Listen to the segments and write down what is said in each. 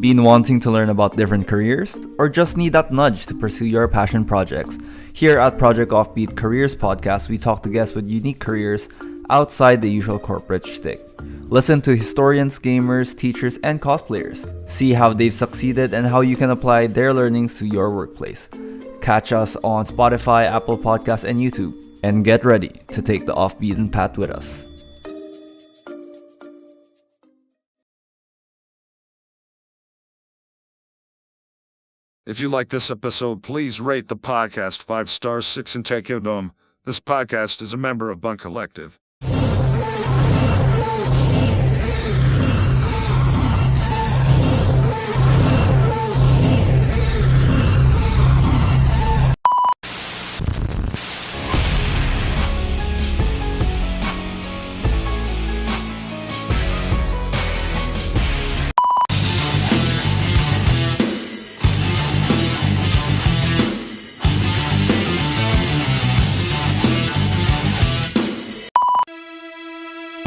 Been wanting to learn about different careers? Or just need that nudge to pursue your passion projects? Here at Project Offbeat Careers Podcast, we talk to guests with unique careers outside the usual corporate shtick. Listen to historians, gamers, teachers, and cosplayers. See how they've succeeded and how you can apply their learnings to your workplace. Catch us on Spotify, Apple Podcasts, and YouTube. And get ready to take the off-beaten path with us. If you like this episode, please rate the podcast 5 stars 6 and take it home. This podcast is a member of Bunk Collective.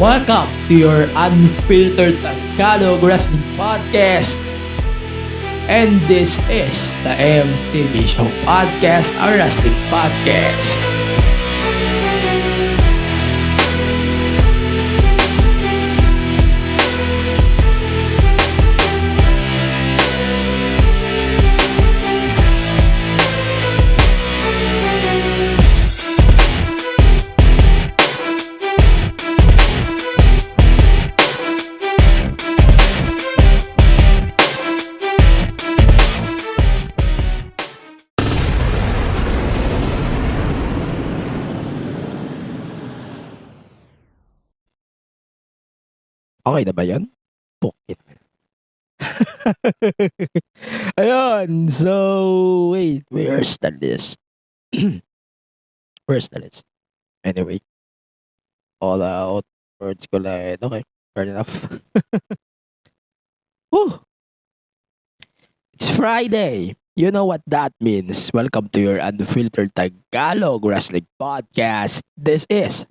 Welcome to your unfiltered Tagalog Wrestling Podcast. And this is the MTV Show Podcast, a wrestling podcast. Okay na ba yun? Pukit. Ayun. So, wait. Where's the list? Where's the list? Anyway. All out. Words collide. Okay. Fair enough. Whew. It's Friday. You know what that means. Welcome to your unfiltered Tagalog Wrestling Podcast. This is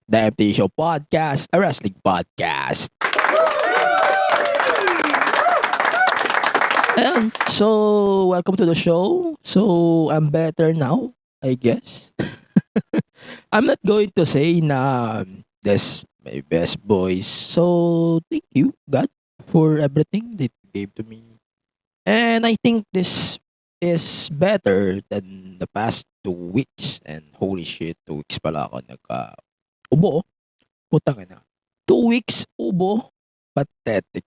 the MTV Show Podcast, a wrestling podcast. Ayan. So, welcome to the show. So, I'm better now, I guess. I'm not going to say na this my best boys. So, thank you, God, for everything that you gave to me. And I think this is better than the past 2 weeks. And holy shit, 2 weeks pala ako ubo. Putang ina. 2 weeks ubo. Pathetic.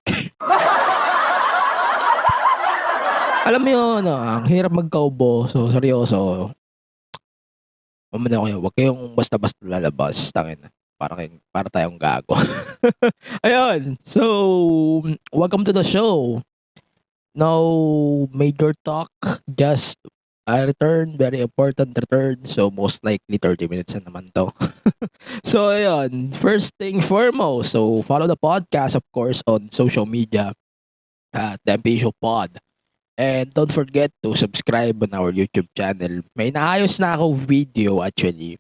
Alam mo yun, ang hirap magkaubo. So, seryoso. Mamaya kayo, huwag kayong basta-basta lalabas. Tangin na. Para tayong gago. Ayun. So, welcome to the show. No major talk. Just a return. Very important return. So, most likely 30 minutes na naman to. So, ayun. First thing foremost. So, follow the podcast, of course, on social media at the MPV Show Pod. And don't forget to subscribe on our YouTube channel. May naayos na ako video, actually,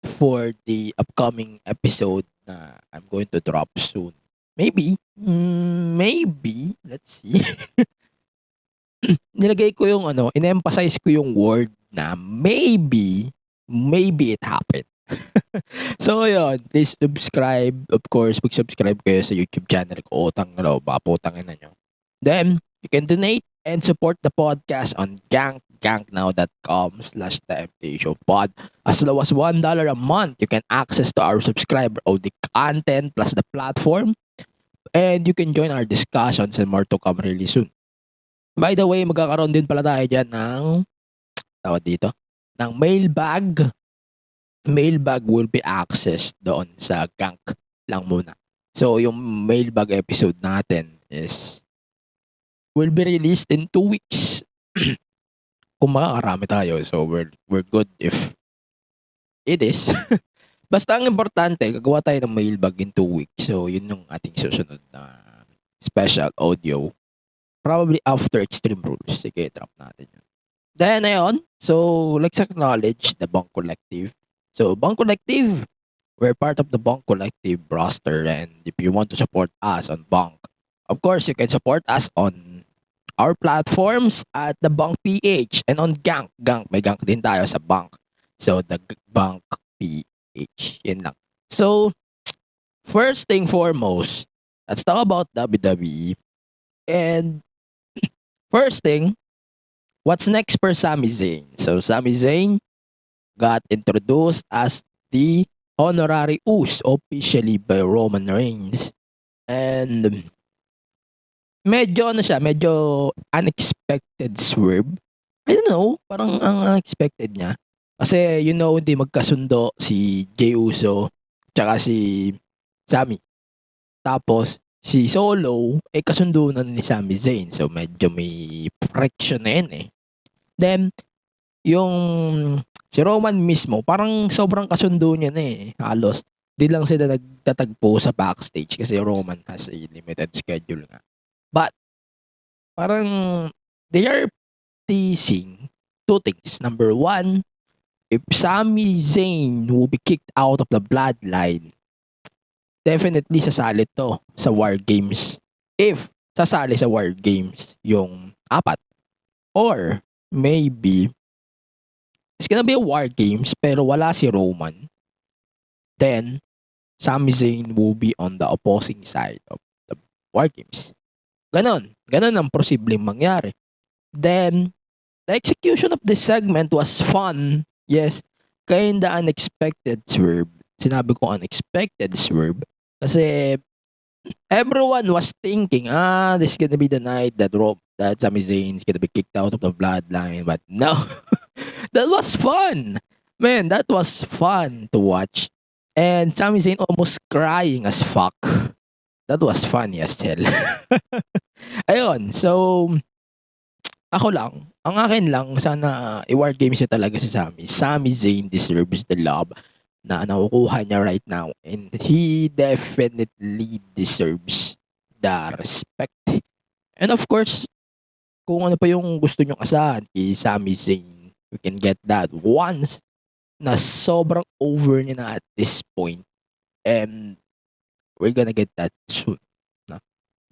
for the upcoming episode na I'm going to drop soon. Maybe. Maybe. Let's see. Nilagay ko yung in-emphasize ko yung word na maybe it happened. So, yun. Please subscribe. Of course, mag-subscribe kayo sa YouTube channel ko. Utang na lo, baka putangin na nyo. Then, you can donate and support the podcast on ganknow.com/themtshowpod. As low as $1 a month, you can access to our subscriber only content plus the platform. And you can join our discussions and more to come really soon. By the way, magkakaroon din pala tayo dyan ng mailbag. Mailbag will be accessed doon sa Gank lang muna. So, yung mailbag episode natin will be released in 2 weeks. Kung makakarami tayo. So, we're good if it is. Basta ang importante, gagawa tayo ng mailbag in 2 weeks. So, yun yung ating susunod na special audio. Probably after Extreme Rules. Sige, drop natin yun. Then, ayun. So, let's acknowledge the Bunk Collective. So, Bunk Collective, we're part of the Bunk Collective roster. And if you want to support us on Bunk, of course, you can support us on our platforms at The Bunk PH and on Gank. Gank, may Gank din tayo sa Bunk. So, the Bunk PH. Yun lang. So, first thing foremost, let's talk about WWE. And first thing, what's next for Sami Zayn? So, Sami Zayn got introduced as the honorary Uso officially by Roman Reigns. And medyo ano siya, medyo unexpected swerve. I don't know, parang ang unexpected niya. Kasi hindi magkasundo si Jey Uso tsaka si Sami. Tapos si Solo kasundo na ni Sami Zayn. So medyo may friction na yun eh. Then yung si Roman mismo, parang sobrang kasundo niya na eh. Halos di lang sila nagtatagpo sa backstage kasi Roman has a limited schedule nga. But parang they are teasing two things. Number one, if Sami Zayn will be kicked out of the bloodline, definitely sasali to sa War Games. If sasali sa War Games yung apat. Or maybe it's gonna be a War Games pero wala si Roman. Then Sami Zayn will be on the opposing side of the War Games. Ganon ang posibleng mangyari. Then, the execution of this segment was fun. Yes, kinda unexpected swerve. Sinabi ko unexpected swerve kasi everyone was thinking, this is gonna be the night that Sami Zayn is gonna be kicked out of the bloodline. But no, that was fun. Man, that was fun to watch. And Sami Zayn almost crying as fuck. That was funny as hell. Ayun, so ako lang, ang akin lang, sana i-War Games niya talaga si Sami. Sami Zayn deserves the love na nakukuha niya right now. And he definitely deserves the respect. And of course, kung ano pa yung gusto niyong asahan kay Sami Zayn, we can get that once na sobrang over niya na at this point. And we're gonna get that soon. No?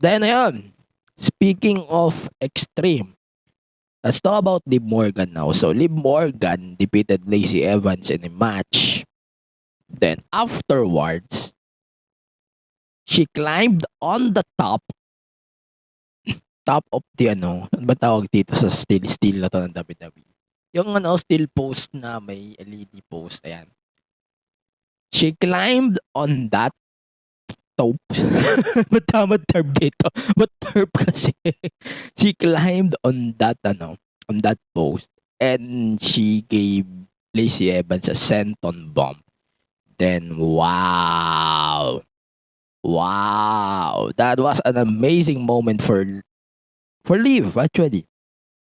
Then ayun, speaking of extreme, let's talk about Liv Morgan now. So Liv Morgan defeated Lacey Evans in a match. Then afterwards, she climbed on the top of the ano ba tawag dito sa steel na to ng WWE. Yung steel post na may LED post, ayan. She climbed on that top. Ba't tama term dito? Ba't term kasi? She climbed on that post and she gave Lacey Evans a senton bomb. Then wow, that was an amazing moment for Liv actually.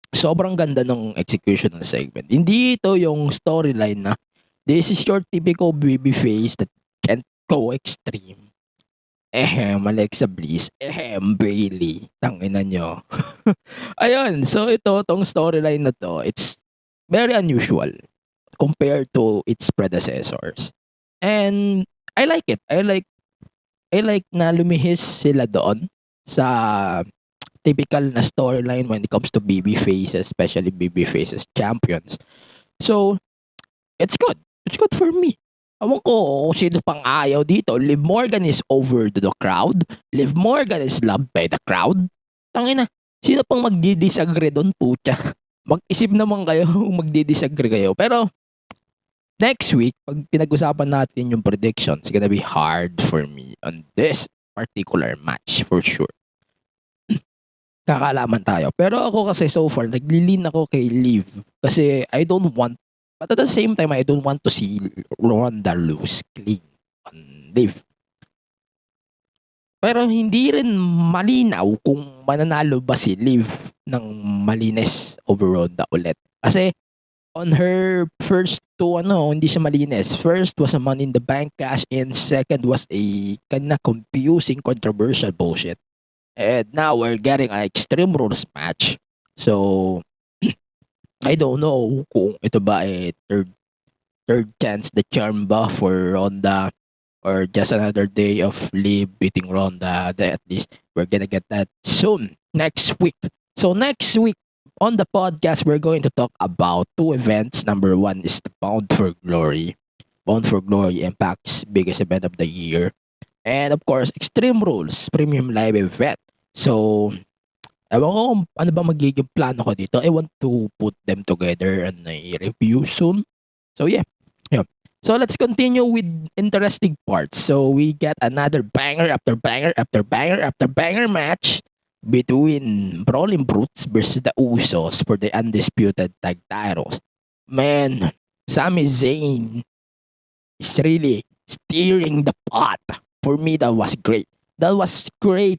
Sobrang ganda ng execution ng segment. Hindi ito yung storyline na this is your typical babyface that can't go extreme. Alexa Bliss. Bailey. Tangina nyo. Ayun, so tong storyline na to, it's very unusual compared to its predecessors. And I like it. I like na lumihis sila doon sa typical na storyline when it comes to babyfaces, especially babyfaces champions. So, it's good. It's good for me. Awan ko kung sino pang ayaw dito. Liv Morgan is over to the crowd. Liv Morgan is loved by the crowd. Tangina, sino pang magdi-disagree doon, putya? Mag-isip naman kayo kung magdi-disagree kayo. Pero, next week, pag pinag-usapan natin yung predictions, it's gonna be hard for me on this particular match, for sure. Kakalaman tayo. Pero ako kasi so far, naglilin ako kay Liv. Kasi but at the same time, I don't want to see Ronda lose clean on Liv. Pero hindi rin malinaw kung mananalo ba si Liv ng malinis over Ronda ulit. Kasi on her first two, hindi siya malinis. First was a Money in the Bank cash in. Second was a kinda confusing, controversial bullshit. And now we're getting an Extreme Rules match. So, I don't know kung ito ba ay third chance the charm ba for Ronda or just another day of Liv beating Ronda. At least we're gonna get that soon next week. So next week on the podcast, we're going to talk about two events. Number one is the Bound for Glory. Bound for Glory Impact's biggest event of the year. And of course, Extreme Rules Premium Live Event. So, ewan ko kung ano ba magiging plano ko dito. I want to put them together and a review soon. So yeah. Yeah. So let's continue with interesting parts. So we get another banger after banger after banger after banger match between Brawling Brutes versus the Usos for the undisputed tag titles. Man, Sami Zayn is really steering the pot. For me, that was great. That was great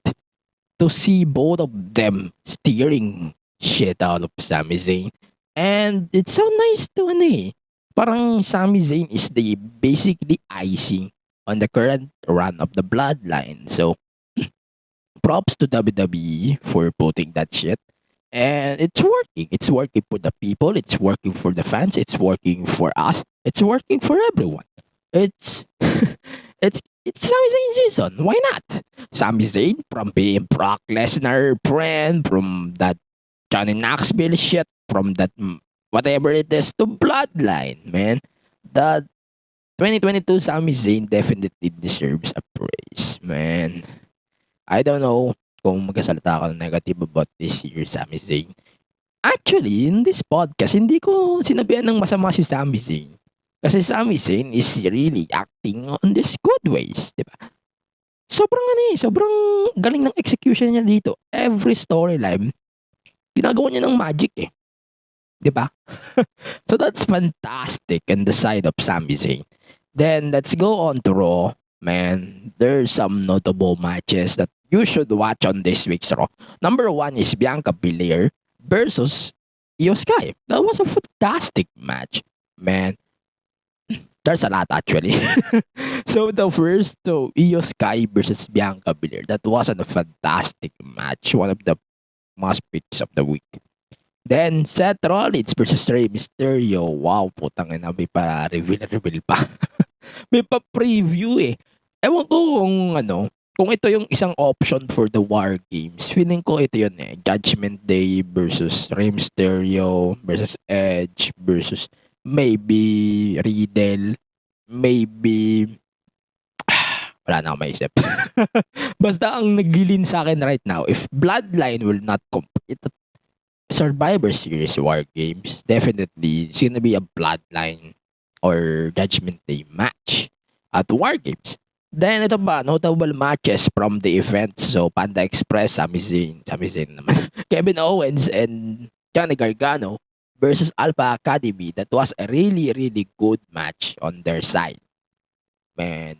to see both of them steering shit out of Sami Zayn. And it's so nice to ano eh. Parang Sami Zayn is the basically icing on the current run of the bloodline. So props to WWE for putting that shit. And it's working. It's working for the people. It's working for the fans. It's working for us. It's working for everyone. It's it's Sami Zayn season. Why not? Sami Zayn from being Brock Lesnar friend, from that Johnny Knoxville shit, from that whatever it is to Bloodline, man. That 2022 Sami Zayn definitely deserves a praise, man. I don't know kung magkasalita ako ng negative about this year Sami Zayn. Actually, in this podcast, hindi ko sinabihan ng masama si Sami Zayn. Kasi Sami Zayn is really acting on this good ways, di ba? Sobrang galing ng execution niya dito. Every storyline, ginagawa niya ng magic eh. Di ba? So that's fantastic on the side of Sami Zayn. Then let's go on to Raw. Man, there's some notable matches that you should watch on this week's Raw. Number one is Bianca Belair versus Io Sky. That was a fantastic match, man. There's a lot actually. So the first, Io Sky versus Bianca Belair. That was a fantastic match. One of the must picks of the week. Then Seth Rollins versus Rey Mysterio. Wow, putang ina, may pa reveal pa. May pa preview eh. Ewan ko kung ito yung isang option for the War Games. Feeling ko ito yun eh. Judgment Day versus Rey Mysterio versus Edge versus maybe Riddle, maybe wala na akong maisip. Basta ang naglilin sa akin right now, if Bloodline will not complete Survivor Series War Games, definitely it's gonna be a Bloodline or Judgment Day match at War Games. Then ito ba, notable matches from the event. So Panda Express, Sami Zayn naman, Kevin Owens and Johnny Gargano versus Alpha Academy. That was a really, really good match on their side. Man,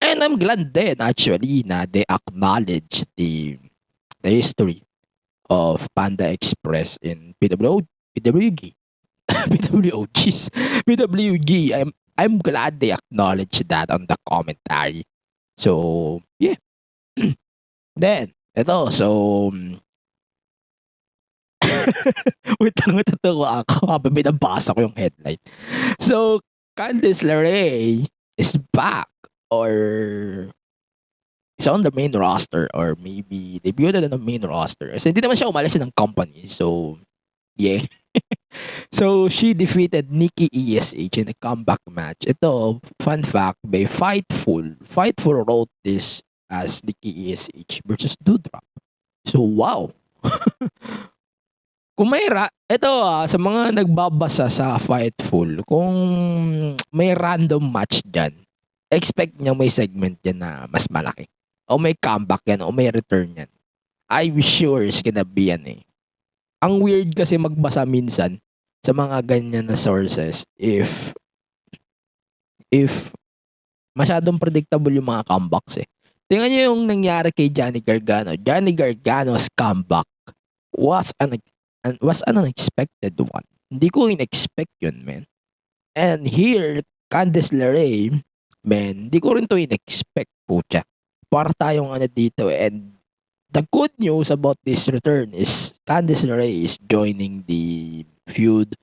and I'm glad then actually na they acknowledge the history of Panda Express in PWG. PWGs. PWG. I'm glad they acknowledge that on the commentary. So, yeah. Then, ito, so wait lang, natatawa ako habang binabasa ko yung headline. So, Candice Lerae is back or is on the main roster or maybe debuted on the main roster. Kasi hindi naman siya umalis ng company. So, yeah. So, she defeated Nikki ESH in a comeback match. Ito, fun fact, by Fightful. Fightful wrote this as Nikki ESH versus Doudrop. So, wow. Kung may sa mga nagbabasa sa Fightful, kung may random match dyan, expect nyo may segment dyan na mas malaki. O may comeback yan, o may return yan. I'm sure it's gonna be yan eh. Ang weird kasi magbasa minsan sa mga ganyan na sources if masyadong predictable yung mga comebacks eh. Tingnan nyo yung nangyari kay Johnny Gargano. Johnny Gargano's comeback was an unexpected one. Hindi ko in-expect yun, man. And here, Candice Lerae, man, hindi ko rin to in-expect po siya. Para tayong dito and the good news about this return is Candice LeRae is joining the feud,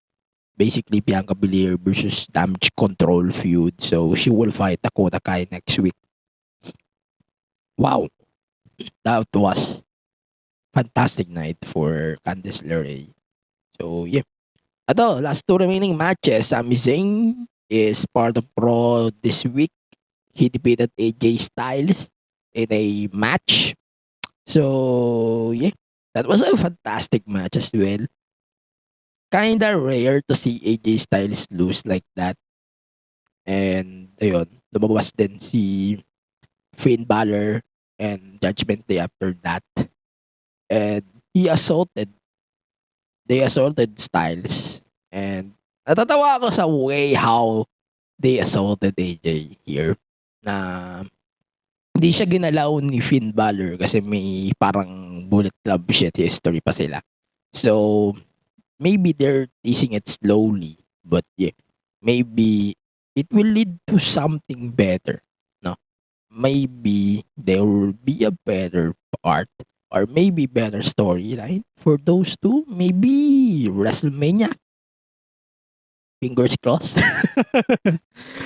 basically Bianca Belair versus Damage Control feud. So she will fight Dakota Kai next week. Wow, that was fantastic night for Candice Lerae. So yeah. Ito, last two remaining matches. Sami Zayn is part of Raw this week. He defeated AJ Styles in a match. So yeah, that was a fantastic match as well. Kinda rare to see AJ Styles lose like that. And ayun, lumabas din si Finn Balor and Judgment Day after that. And he assaulted, they assaulted Styles. And natatawa ako sa way how they assaulted AJ here. Na hindi siya ginalaw ni Finn Balor kasi may parang Bullet Club shit history pa sila. So, maybe they're teasing it slowly. But yeah, maybe it will lead to something better. No? Maybe there will be a better part or maybe better storyline for those two. Maybe WrestleMania. Fingers crossed.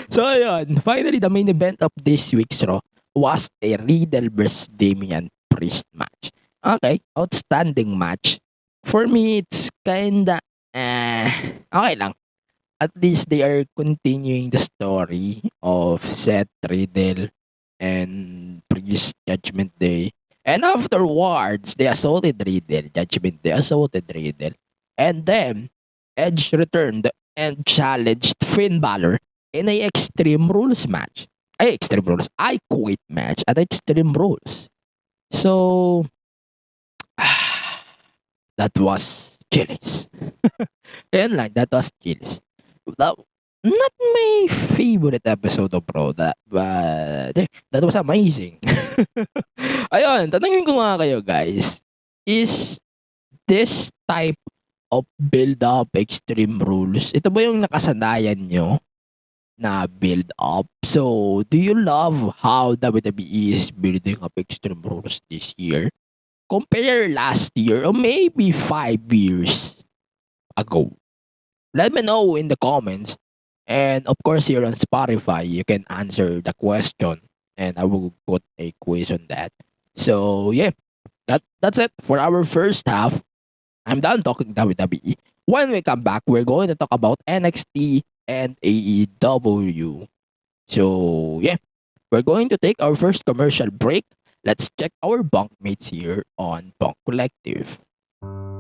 So ayun, finally the main event of this week's Raw was a Riddle vs Damian Priest match. Okay, outstanding match. For me, it's kinda okay lang. At least they are continuing the story of Seth Riddle and Priest Judgment Day. And afterwards, they assaulted Riddle. Judgment Day assaulted Riddle. And then, Edge returned and challenged Finn Balor in a Extreme Rules match. Ay, Extreme Rules. I Quit match at Extreme Rules. So, that was chills. Yan lang, that was chills. That, not my favorite episode of Raw, but that was amazing. Ayun, tanungin ko nga kayo guys, is this type of build-up Extreme Rules, ito ba yung nakasanayan nyo na build-up? So, do you love how WWE is building up Extreme Rules this year? Compare last year or maybe 5 years ago. Let me know in the comments. And of course, here on Spotify, you can answer the question and I will put a quiz on that. So, yeah, that's it for our first half. I'm done talking WWE. When we come back, we're going to talk about NXT and AEW. So, yeah, we're going to take our first commercial break. Let's check our bunkmates here on Bunk Collective.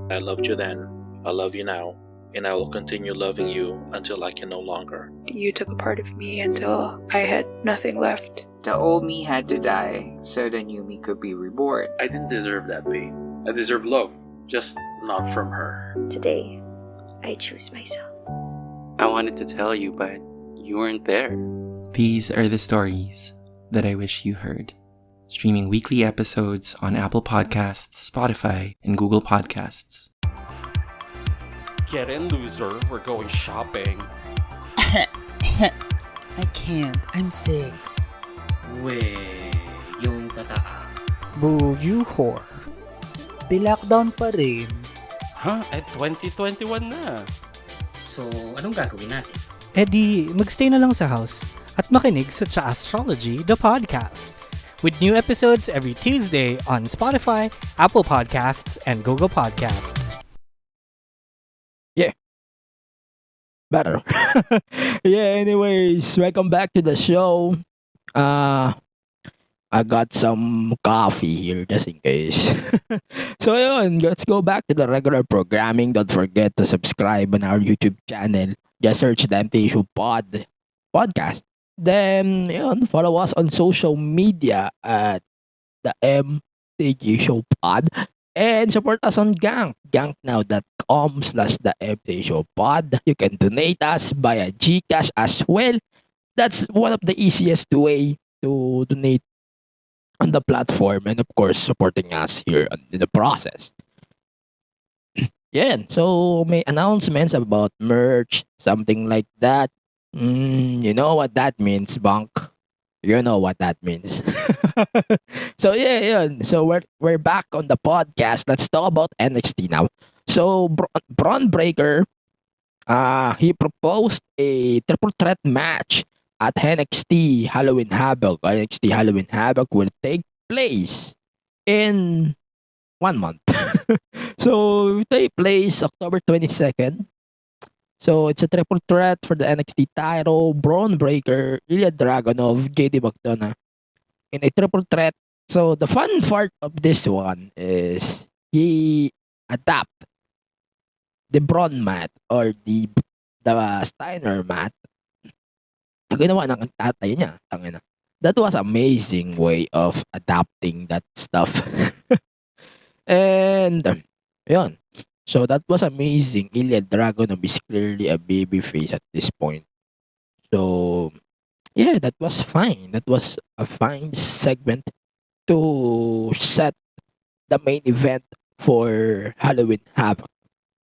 I loved you then, I love you now, and I will continue loving you until I can no longer. You took a part of me until I had nothing left. The old me had to die so the new me could be reborn. I didn't deserve that pain. I deserve love, just not from her. Today, I choose myself. I wanted to tell you, but you weren't there. These are the stories that I wish you heard. Streaming weekly episodes on Apple Podcasts, Spotify, and Google Podcasts. Get in, loser. We're going shopping. I can't. I'm sick. Weh, yung tataa. Boo, you whore. Lockdown pa rin. Huh? 2021 na. So, anong gagawin natin? Di, magstay na lang sa house at makinig sa Astrology, the podcast. With new episodes every Tuesday on Spotify, Apple Podcasts, and Google Podcasts. Yeah. Better. Yeah, anyways, welcome back to the show. I got some coffee here just in case. So yun, let's go back to the regular programming. Don't forget to subscribe on our YouTube channel. Just search the MT Show podcast. Then, yun, follow us on social media at the MTG Show Pod. And support us on Gank, ganknow.com/the MTG Show Pod. You can donate us via GCash as well. That's one of the easiest way to donate on the platform and of course supporting us here in the process. Yeah, so may announcements about merch, something like that. You know what that means, Bunk. You know what that means. So yeah, yun. So we're back on the podcast. Let's talk about NXT now. So Braun Breaker, he proposed a triple threat match at NXT Halloween Havoc. NXT Halloween Havoc will take place in 1 month. So they plays October 22nd. So it's a triple threat for the NXT title. Braun Breaker, Ilya Dragunov, JD McDonough in a triple threat. So the fun part of this one is he adapt the Braun mat or the Steiner mat na ginawa ng tatay niya. Tangina. That was amazing way of adapting that stuff. And yun. So that was amazing. Ilya Dragunov is clearly a babyface at this point. So yeah, that was fine. That was a fine segment to set the main event for Halloween Havoc.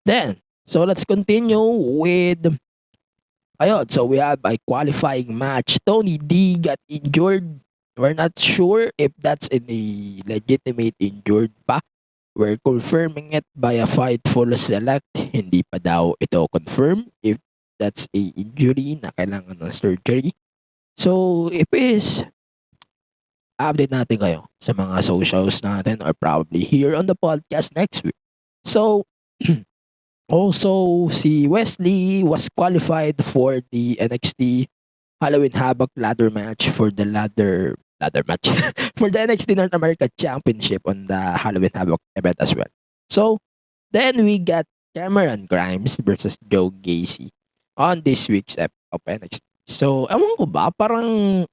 Then, so let's continue with ayun. So we have a qualifying match. Tony D got injured. We're not sure if that's a legitimate injured pa. We're confirming it by a Fightful Select. Hindi pa daw ito confirm if that's a injury na kailangan ng surgery. So, if is, update natin kayo sa mga socials natin or probably here on the podcast next week. So, also, si Wesley was qualified for the NXT Halloween Havoc ladder match for the ladder match for the NXT North America Championship on the Halloween Havoc event as well. So, then we got Cameron Grimes versus Joe Gacy on this week's of NXT. So, ewan ko ba, parang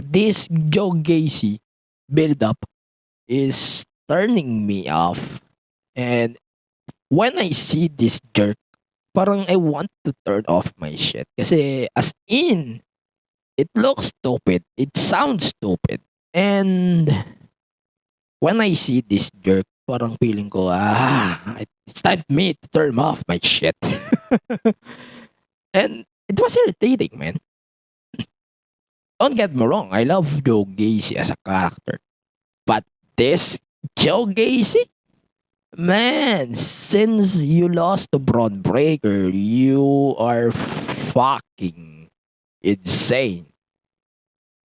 this Joe Gacy build-up is turning me off. And when I see this jerk, parang I want to turn off my shit. Kasi as in, it looks stupid. It sounds stupid. And when I see this jerk, parang feeling ko, it's time for me to turn off my shit. And it was irritating, man. Don't get me wrong, I love Joe Gacy as a character. But this Joe Gacy? Man, since you lost to Braun Breaker, you are fucking insane.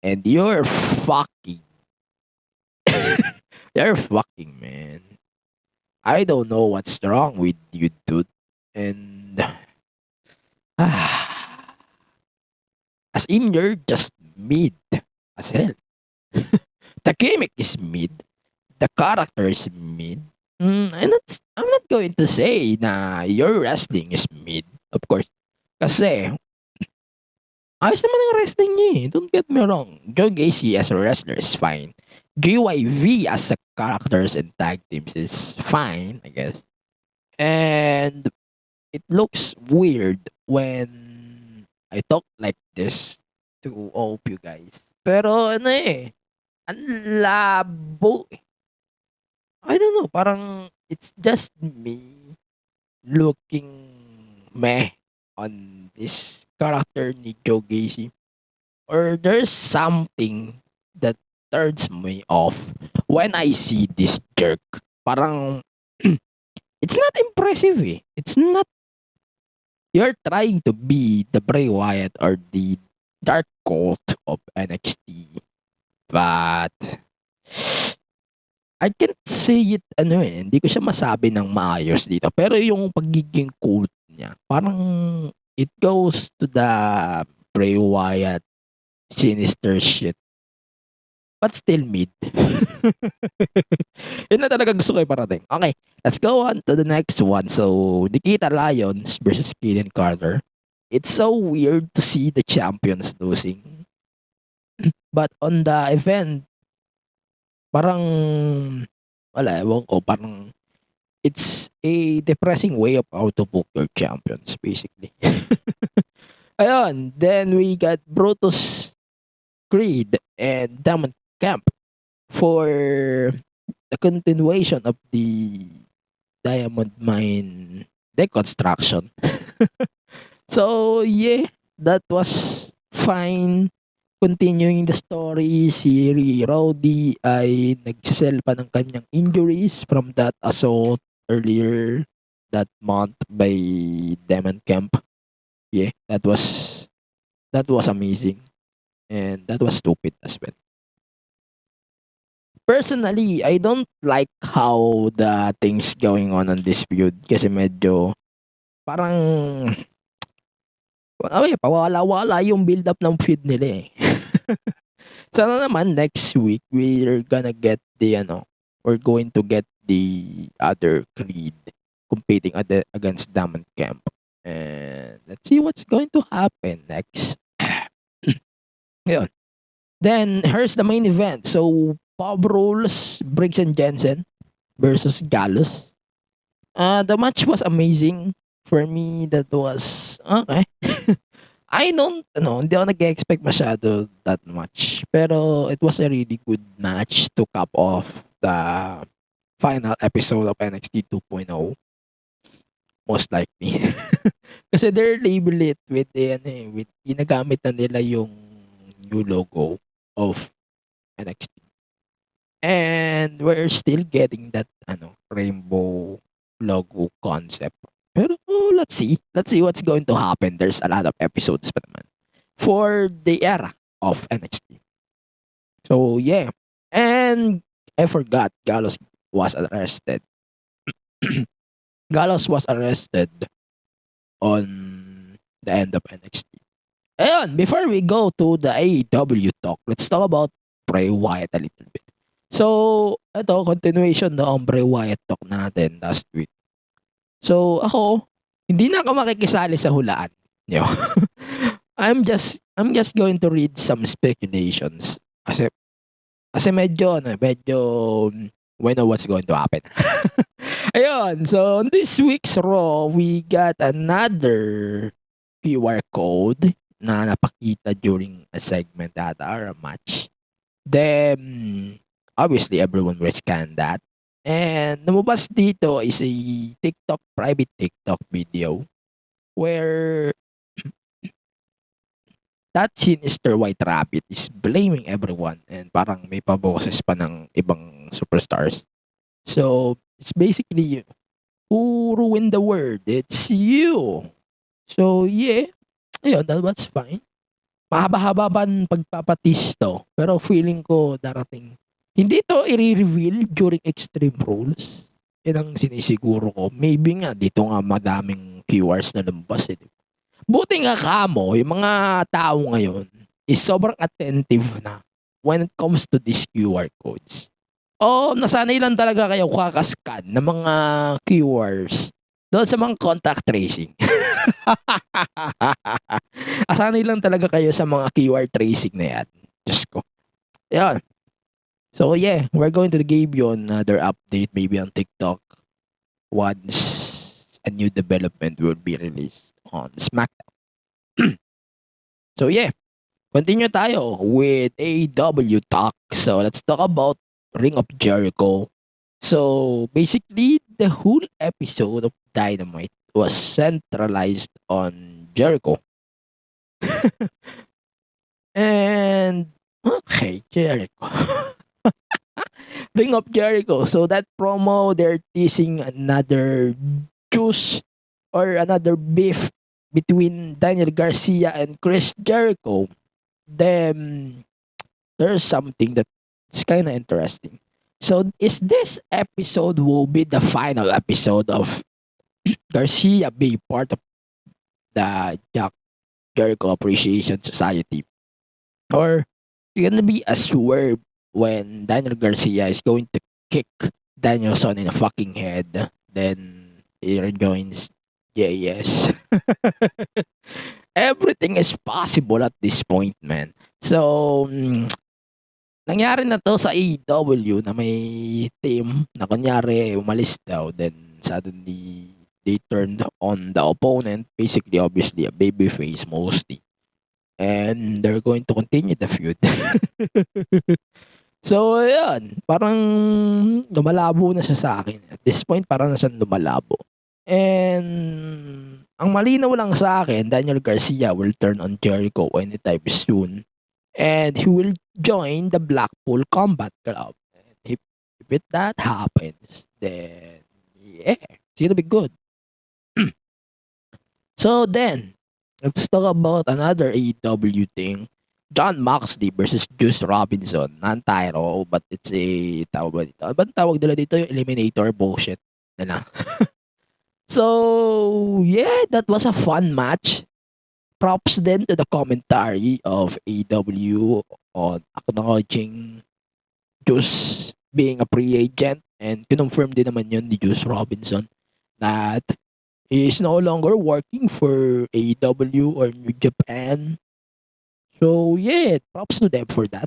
And you're fucking man. I don't know what's wrong with you, dude. And as in, you're just mid as hell. The gimmick is mid. The character is mid. I'm not going to say na your wrestling is mid, of course. Kasi ayos naman ang wrestling niya eh. Don't get me wrong. Joe Gacy as a wrestler is fine. GYV as a characters and tag teams is fine, I guess. And it looks weird when I talk like this to all of you guys. Pero ano eh, ang labo eh. I don't know, parang it's just me looking meh on this character ni Joe Gacy. Or there's something that turns me off when I see this jerk. Parang it's not impressive eh. It's not. You're trying to be the Bray Wyatt or the Dark Cult of NXT. But I can't say it hindi ko siya masabi ng maayos dito. Pero yung pagiging cult niya, parang it goes to the Bray Wyatt sinister shit. But still mid. Yun na talaga gusto ko iparating. Okay, let's go on to the next one. So, Nikita Lyons versus Kaden Carter. It's so weird to see the champions losing. But on the event, parang wala, ewan ko, parang it's a depressing way of how to book your champions, basically. Ayun, then we got Brutus Creed and Diamond Camp for the continuation of the Diamond Mine deconstruction. So, yeah, that was fine. Continuing the story, si Rowdy ay nagsisell pa ng kanyang injuries from that assault earlier that month by Diamond Camp. Yeah, that was amazing. And that was stupid as well. personally, I don't like how the things going on this feud kasi medyo parang pawala-wala yung build up ng feud nila eh. Sana naman next week we're gonna get we're going to get the other Creed competing against Diamond Camp. And let's see what's going to happen next. Yun. Then here's the main event. So Bob Rolls, Briggs and Jensen versus Gallus. The match was amazing. For me, that was okay. I don't hindi ako nag-expect masyado that much. Pero it was a really good match to cap off the final episode of NXT 2.0. Most likely. Kasi they're label it with with ginagamit na nila yung new logo of NXT. And we're still getting that rainbow logo concept. Pero let's see what's going to happen. There's a lot of episodes pa naman for the era of NXT. So yeah. And I forgot Gallows was arrested. Gallows was arrested on the end of NXT. Ayun, before we go to the AEW talk, let's talk about Bray Wyatt a little bit. So, ito, continuation ng Bray Wyatt talk natin last week. So, ako, hindi na ako makikisali sa hulaan. Yo. I'm just going to read some speculations. Kasi medyo, we know what's going to happen. Ayun, so on this week's Raw, we got another QR code na napakita during a segment at our match. Then, obviously, everyone will scan that. And lumabas dito is a private TikTok video where that sinister white rabbit is blaming everyone and parang may paboses pa ng ibang superstars. So, it's basically who ruined the world? It's you. So, yeah. Ayun, that's fine. Mahaba-haba pa ang pagpapatis to. Pero feeling ko darating. Hindi to i-reveal during Extreme Rules. Yan ang sinisiguro ko. Maybe nga, dito nga madaming QRs na lumabas. Buti nga kamo, yung mga tao ngayon is sobrang attentive na when it comes to these QR codes. Nasanay lang talaga kayo kakascan ng mga QRs doon sa mga contact tracing. Asanay lang talaga kayo sa mga QR tracing na yan. Diyos ko. Yan. So yeah, we're going to give you another update maybe on TikTok once a new development will be released on SmackDown. So yeah, continue tayo with AEW talk. So let's talk about Ring of Jericho. So basically, the whole episode of Dynamite was centralized on Jericho. And okay, Jericho. Ring of Jericho. So that promo, they're teasing another juice or another beef between Daniel Garcia and Chris Jericho. Then there's something that's kind of interesting. So is this episode will be the final episode of Garcia being part of the Jericho Appreciation Society? Or it's gonna be a swerve when Daniel Garcia is going to kick Danielson in the fucking head, then he rejoins JS. Everything is possible at this point, man. So, nangyari na to sa AEW na may team na kunyari umalis daw, then suddenly they turned on the opponent, basically, obviously, a babyface mostly. And they're going to continue the feud. So, ayan. Parang lumalabo na siya sa akin. At this point, parang na siya lumalabo. And ang malinaw lang sa akin, Daniel Garcia will turn on Jericho anytime soon. And he will join the Blackpool Combat Club. And if that happens, then yeah, it's gonna be good. So then, let's talk about another AEW thing. John Moxley versus Juice Robinson. Non-title, but it's a, tawag ba dito? Ano tawag nila dito? Yung eliminator bullshit. Na lang. So, yeah, that was a fun match. Props din to the commentary of AEW on acknowledging Juice being a free agent, and kinonfirm din naman yun ni Juice Robinson that he is no longer working for AEW or New Japan. So, yeah, props to them for that.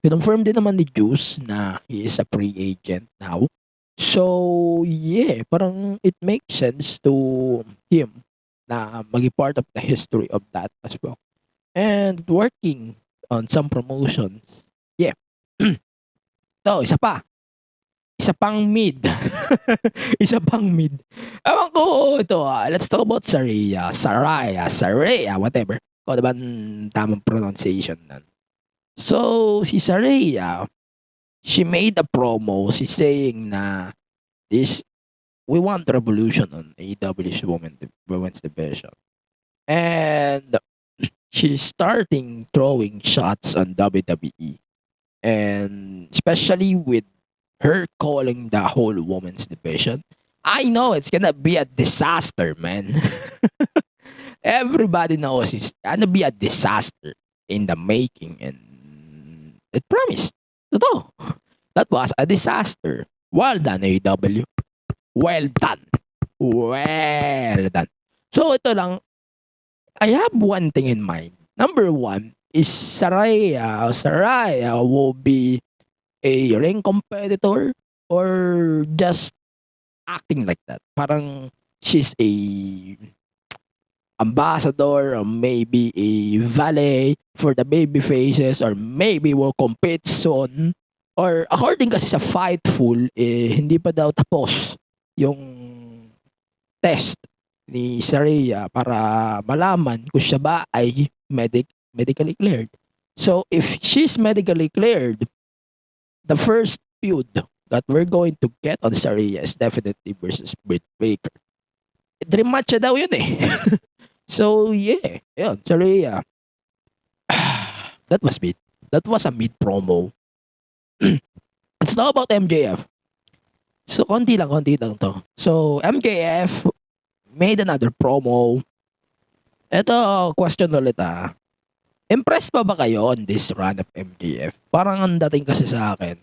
Kinonfirm din naman ni Juice na he is a free agent now. So, yeah, parang it makes sense to him na maging part of the history of that as well. And working on some promotions. Yeah. So, isa pa. Isa pang mid. Isa pang mid. Ewan ko, ito let's talk about Saraya, whatever. Kung ano ba ang tamang pronunciation nun. So, si Saraya, she made a promo. She's saying na we want revolution on AEW's women's division. And she's starting throwing shots on WWE. And especially with her calling the whole women's division. I know it's gonna be a disaster, man. Everybody knows it's gonna be a disaster in the making, and it promised. Totoo. That was a disaster. Well done, AEW. Well done. Well done. So, ito lang. I have one thing in mind. Number one is Saraya will be a ring competitor or just acting like that. Parang she's a ambassador or maybe a valet for the baby faces or maybe will compete soon. Or according kasi sa Fightful, hindi pa daw tapos yung test ni Saraya para malaman kung siya ba ay medically cleared. So if she's medically cleared, the first feud that we're going to get on Saraya is definitely versus Britt Baker. Dream match daw yun eh. So yeah, yun, Saraya. That was mid. That was a mid promo. Let's talk about MJF. So konti lang to. So MJF made another promo. Ito, question ulit Impressed pa ba kayo on this run of MJF? Parang ang dating kasi sa akin,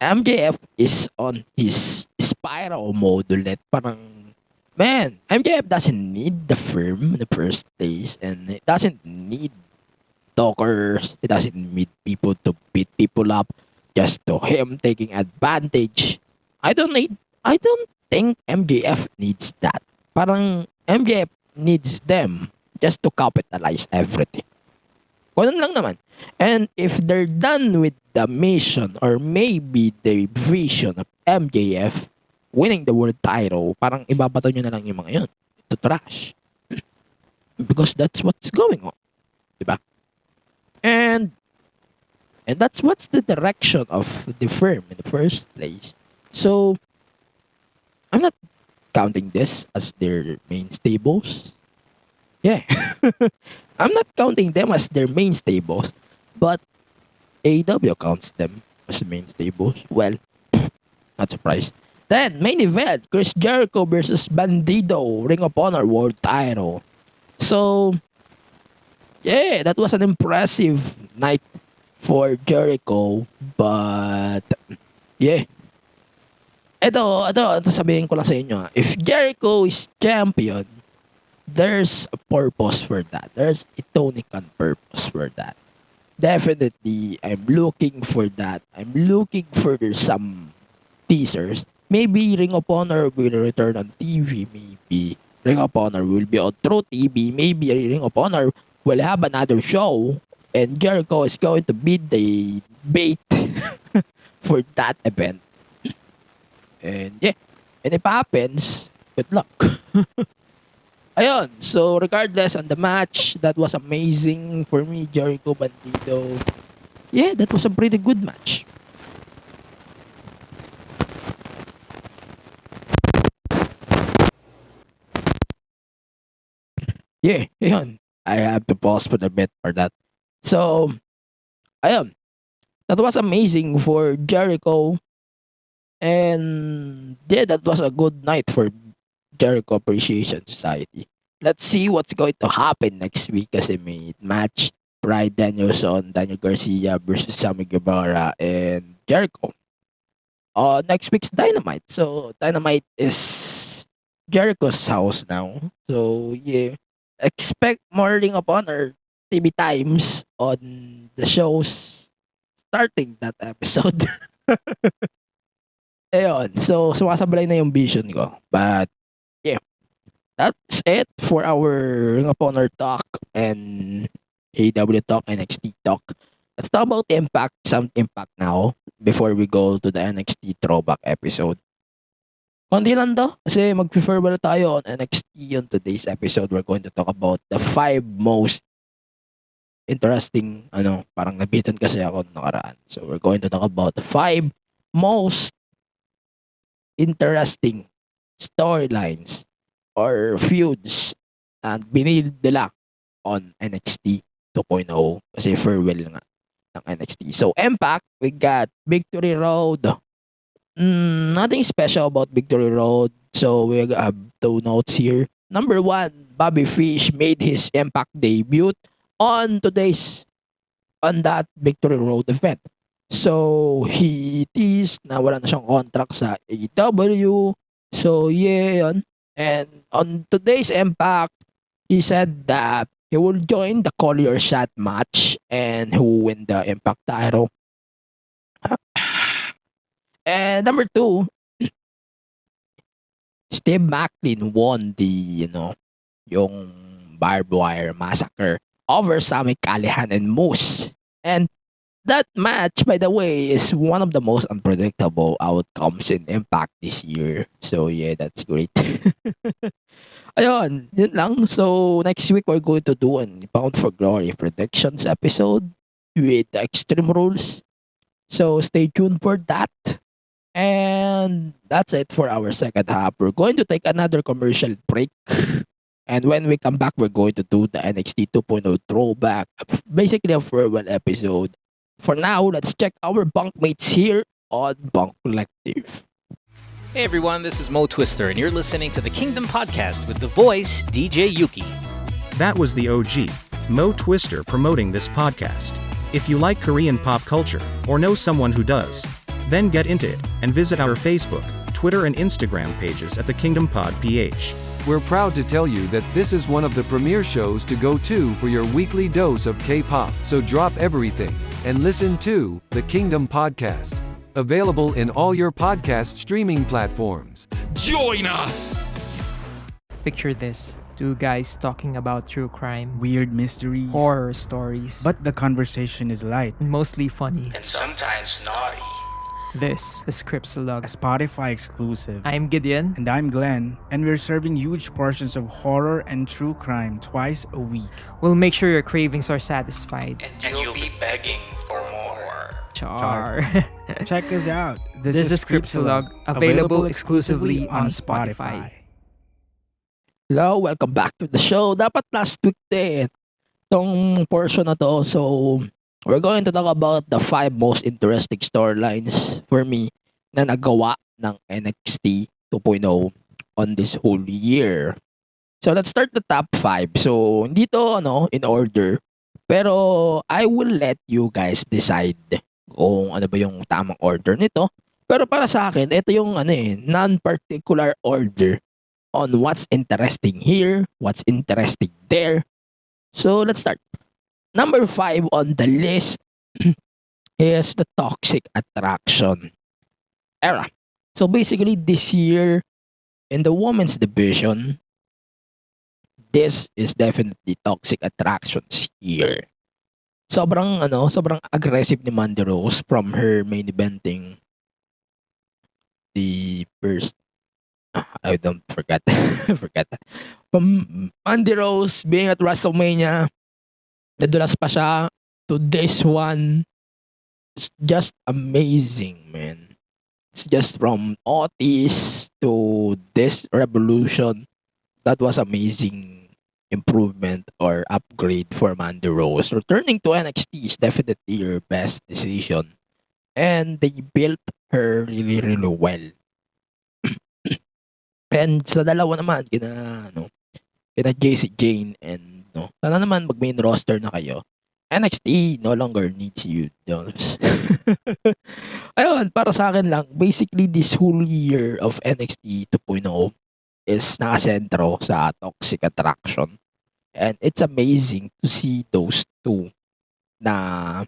MJF is on his spiral mode ulit. Parang, man, MJF doesn't need the firm in the first place, and it doesn't need talkers. It doesn't need people to beat people up just to him taking advantage. I don't think MJF needs that. Parang MJF needs them just to capitalize everything. Ganun lang naman. And if they're done with the mission or maybe the vision of MJF winning the world title, parang ibabato nyo na lang yung mga yun to trash. Because that's what's going on. Diba? And that's what's the direction of the firm in the first place. So, I'm not counting this as their main stables. Yeah. I'm not counting them as their main stables, but AEW counts them as main stables. Well, not surprised. Then, main event, Chris Jericho versus Bandido, Ring of Honor World Title. So, yeah, that was an impressive night for Jericho, but, yeah. Ito sabihin ko lang sa inyo. If Jericho is champion, there's a purpose for that. There's a tonic-on purpose for that. Definitely, I'm looking for that. I'm looking for some teasers. Maybe Ring of Honor will return on TV. Maybe Ring of Honor will be on True TV. Maybe Ring of Honor will have another show. And Jericho is going to be the bait for that event. And yeah, and if it happens, good luck. Ayun, so regardless on the match, that was amazing for me, Jericho Bandido. Yeah, that was a pretty good match. Yeah, ayun. I have to pause for a bit for that. So, ayun. That was amazing for Jericho. And yeah, that was a good night for Jericho Appreciation Society. Let's see what's going to happen next week kasi may match Bryan Danielson, Daniel Garcia versus Sammy Guevara and Jericho. Next week's Dynamite. So Dynamite is Jericho's house now. So yeah, expect more Ring of Honor TV times on the shows starting that episode. Ayun, so sumasablay na yung vision ko. But yeah, that's it for our Ring of Honor talk and AEW talk, NXT talk. Let's talk about Impact, some Impact now before we go to the NXT throwback episode. Konti lang daw kasi mag-farewell tayo on NXT on today's episode. We're going to talk about the 5 most interesting, parang nabitan kasi ako nakaraan. So we're going to talk about the 5 most interesting storylines or feuds na binil nila on NXT 2.0 kasi farewell nga ng NXT. So Impact, we got Victory Road. Nothing special about Victory Road. So we have 2 notes here. Number 1, Bobby Fish made his Impact debut on that Victory Road event. So, he teased na wala na siyang contract sa AEW. So, yeah, yun. And on today's Impact, he said that he will join the Call Your Shot match and who will win the Impact title. And number 2, Steve Macklin won the, yung barbed wire massacre over Sami Callihan and Moose. And that match, by the way, is one of the most unpredictable outcomes in Impact this year. So, yeah, that's great. Ayun, yun lang. So, next week, we're going to do an Bound for Glory predictions episode with the Extreme Rules. So, stay tuned for that. And that's it for our second half. We're going to take another commercial break. And when we come back, we're going to do the NXT 2.0 throwback. Basically, a farewell episode. For now, let's check our bunkmates here on Bunk Collective. Hey everyone, this is Mo Twister, and you're listening to the Kingdom Podcast with the voice DJ Yuki. That was the OG, Mo Twister, promoting this podcast. If you like Korean pop culture, or know someone who does, then get into it, and visit our Facebook, Twitter and Instagram pages at the Kingdom Pod PH. We're proud to tell you that this is one of the premier shows to go to for your weekly dose of K-pop. So drop everything and listen to the Kingdom Podcast. Available in all your podcast streaming platforms. Join us! Picture this. 2 guys talking about true crime, weird mysteries, horror stories. But the conversation is light. Mostly funny. And sometimes naughty. This is Scriptsalog, a Spotify exclusive. I'm Gideon. And I'm Glenn. And we're serving huge portions of horror and true crime twice a week. We'll make sure your cravings are satisfied. And you'll be begging for more. Char. Check us out. This is Scriptsalog, available exclusively on Spotify. Hello, welcome back to the show. Dapat last week din itong portion na to. So, we're going to talk about the 5 most interesting storylines for me na nagawa ng NXT 2.0 on this whole year. So let's start the top 5. So hindi to in order, pero I will let you guys decide kung ano ba yung tamang order nito. Pero para sa akin, ito yung non-particular order on what's interesting here, what's interesting there. So let's start. Number 5 on the list is the Toxic Attraction era. So basically this year in the women's division, this is definitely Toxic Attraction's year. Sobrang aggressive ni Mandy Rose from her main eventing the first I don't forget. From Mandy Rose being at WrestleMania, nadulas pa siya to this one. It's just amazing, man. It's just from Otis to this Revolution. That was amazing improvement or upgrade for Mandy Rose. Returning to NXT is definitely your best decision. And they built her really, really well. And sa dalawa naman, kina JC Jane and sana naman mag-main roster na kayo. NXT no longer needs you, Jones. Ayun, para sa akin lang, basically this whole year of NXT 2.0 is nakasentro sa Toxic Attraction. And it's amazing to see those two na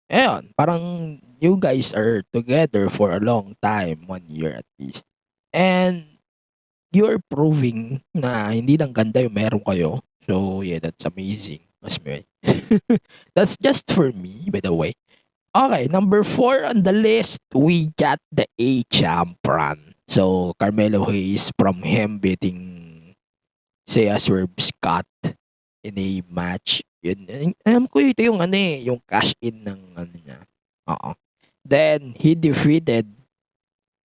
ayun, parang you guys are together for a long time, 1 year at least. And you're proving na hindi lang ganda yung meron kayo. So, yeah, that's amazing. That's just for me, by the way. Okay, number 4 on the list, we got the A-Champ run. So, Carmelo Hayes from him beating Saya Swerve Scott in a match. Yun, alam ko ito yung yung cash in ng niya. Oo. Then, he defeated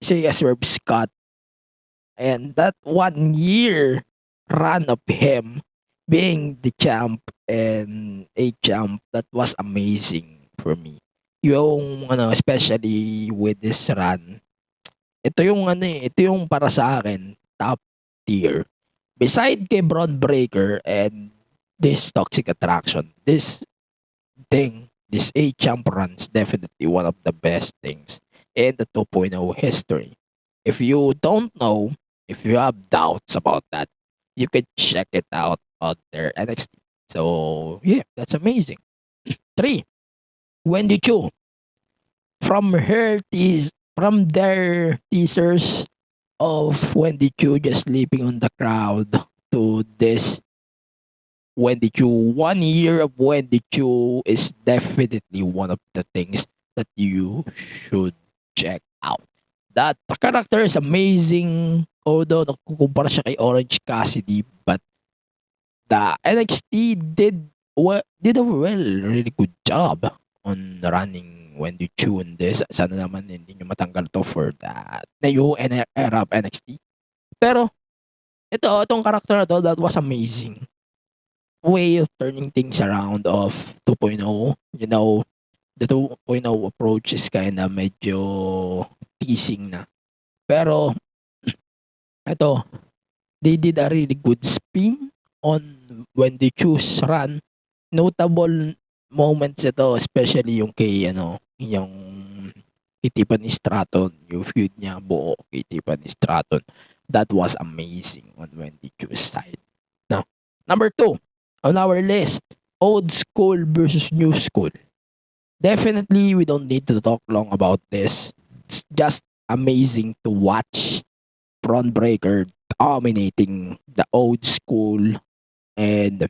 Saya Swerve Scott. And that 1 year run of him being the champ and a champ, that was amazing for me. Yung especially with this run, ito yung para sa akin top tier. Beside kay Braun Breaker and this Toxic Attraction, this A-Champ run's definitely one of the best things in the 2.0 history. If you don't know, if you have doubts about that, you can check it out on their NXT. So, yeah, that's amazing. 3. Wendy Chu. From their teasers of Wendy Chu just sleeping on the crowd to this Wendy Chu. 1 year of Wendy Chu is definitely one of the things that you should check out. That character is amazing. Although nakukumpara siya kay Orange Cassidy, but the NXT did a really good job on running Wendy Chu in this. Sana naman hindi nyo matanggal to for the new era of NXT. Pero itong character na to, that was amazing. Way of turning things around of 2.0. You know, the 2.0 approach is kinda medyo teasing na. Pero ito, they did a really good spin on Wendy Chu's run. Notable moments ito, especially yung kay yung kay Tiffany Stratton, yung feud niya buo kay Tiffany Stratton. That was amazing on Wendy Chu's side. Now, number 2 on our list, old school versus new school. Definitely, we don't need to talk long about this. It's just amazing to watch Braun Breaker dominating the old school and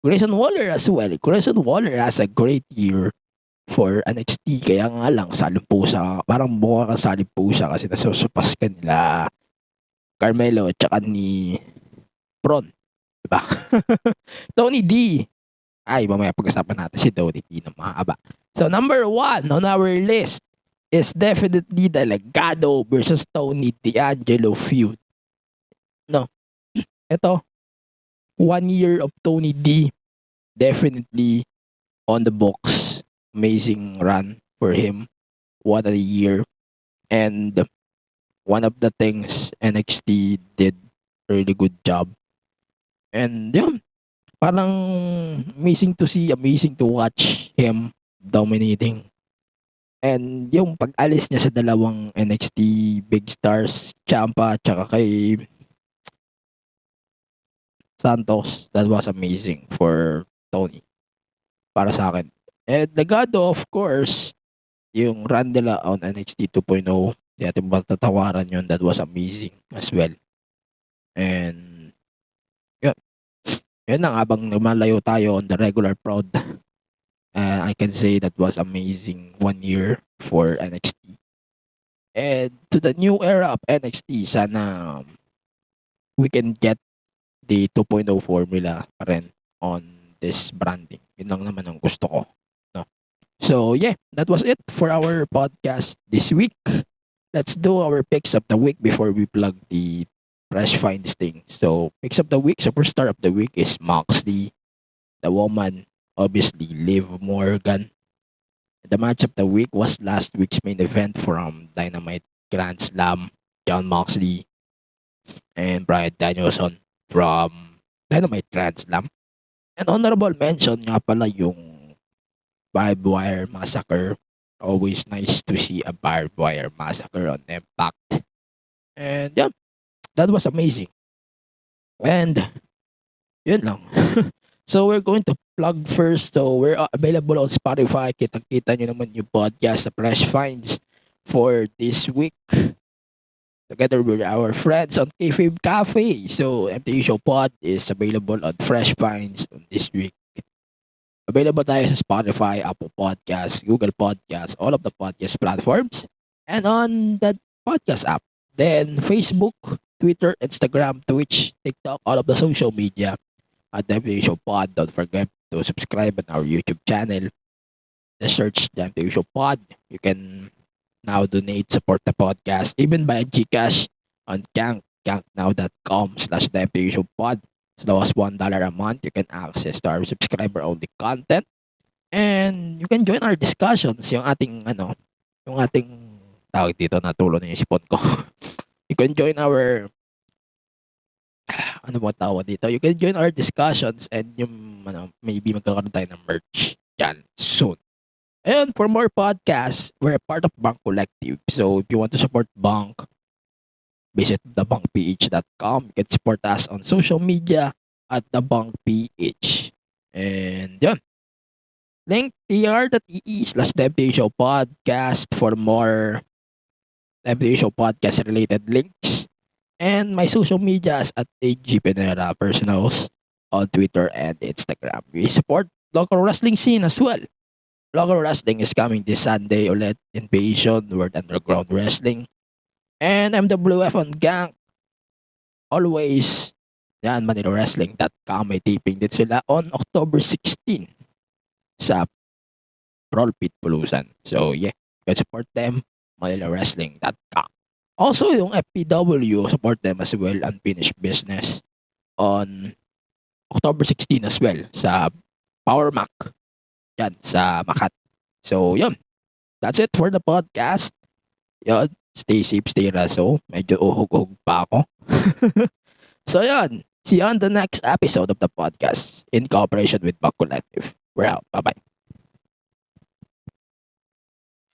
Grayson Waller as well. Grayson Waller has a great year for NXT. Kaya nga lang, salimpusa. Parang mukha kang salimpusa kasi nasusupas ka nila Carmelo at saka ni Braun. Diba? Tony D. Ay, mamaya pag-usapan natin si Tony D na mahaba. So, number 1 on our list is definitely the Legado versus Tony D'Angelo feud. No. Ito, 1 year of Tony D. Definitely on the books. Amazing run for him. What a year. And one of the things NXT did really good job. And yun, parang amazing to see, amazing to watch him dominating. And yung pag-alis niya sa dalawang NXT Big Stars, Ciampa, tsaka kay Santos, that was amazing for Tony. Para sa akin. And Legado, of course, yung run nila on NXT 2.0, di ating matatawaran yun, that was amazing as well. And yun lang, habang lumalayo tayo on the regular prod, I can say that was amazing 1 year for NXT. And to the new era of NXT, sana we can get the 2.0 formula pa rin on this branding. Yun lang naman ang gusto ko. No? So yeah, that was it for our podcast this week. Let's do our picks of the week before we plug the Fresh Finds thing. So, picks of the week, superstar of the week is Moxley. The woman, obviously, Liv Morgan. The match of the week was last week's main event from Dynamite Grand Slam. John Moxley and Bryan Danielson from Dynamite Grand Slam. And honorable mention nga pala yung barbed wire massacre. Always nice to see a barbed wire massacre on Impact. And yeah, that was amazing. And yun lang. So we're going to plug first. So we're available on Spotify. Kitang-kita nyo naman yung podcast sa Fresh Finds for this week. Together with our friends on Kayfabe Cafe. So MTU Show Pod is available on Fresh Finds this week. Available tayo sa Spotify, Apple Podcasts, Google Podcasts, all of the podcast platforms, and on the podcast app. Then Facebook, Twitter, Instagram, Twitch, TikTok, all of the social media at MTU Show Pod. Don't forget to subscribe on our YouTube channel. Just search the MTU Show Pod. You can now donate, support the podcast, even by Gcash on ganknow.com/the MTU Show Pod. As low as $1 a month, you can access to our subscriber-only content. And you can join our discussions. Yung ating tawag dito, natulo na yung sipon ko. You can join our, ano mo tawag dito? You can join our discussions and yung, maybe magkakaroon tayo ng merch yan soon. And for more podcasts, we're a part of Bank Collective. So if you want to support Bank, visit thebankph.com. You can support us on social media at thebankph. And yun. Link tr.ee/MTU Show Podcast for more MTU Show Podcast related links. And my social medias at AG Pinera Personals on Twitter and Instagram. We support local wrestling scene as well. Local wrestling is coming this Sunday ulit. Invasion, World Underground Wrestling. And MWF on Gang. Always. Yan, ManilaWrestling.com. May taping din sila on October 16 sa Roll Pit Pulusan. So yeah, you can support them. ManilaWrestling.com. Also, yung FPW, support them as well. Unfinished Business on October 16 as well sa Power Mac. Yan, sa Makat. So, yun. That's it for the podcast. Yun. Stay safe, stay raso. Medyo uhog-uhog pa ako. So, yun. See you on the next episode of the podcast in cooperation with Buck Collective. We're out. Bye-bye.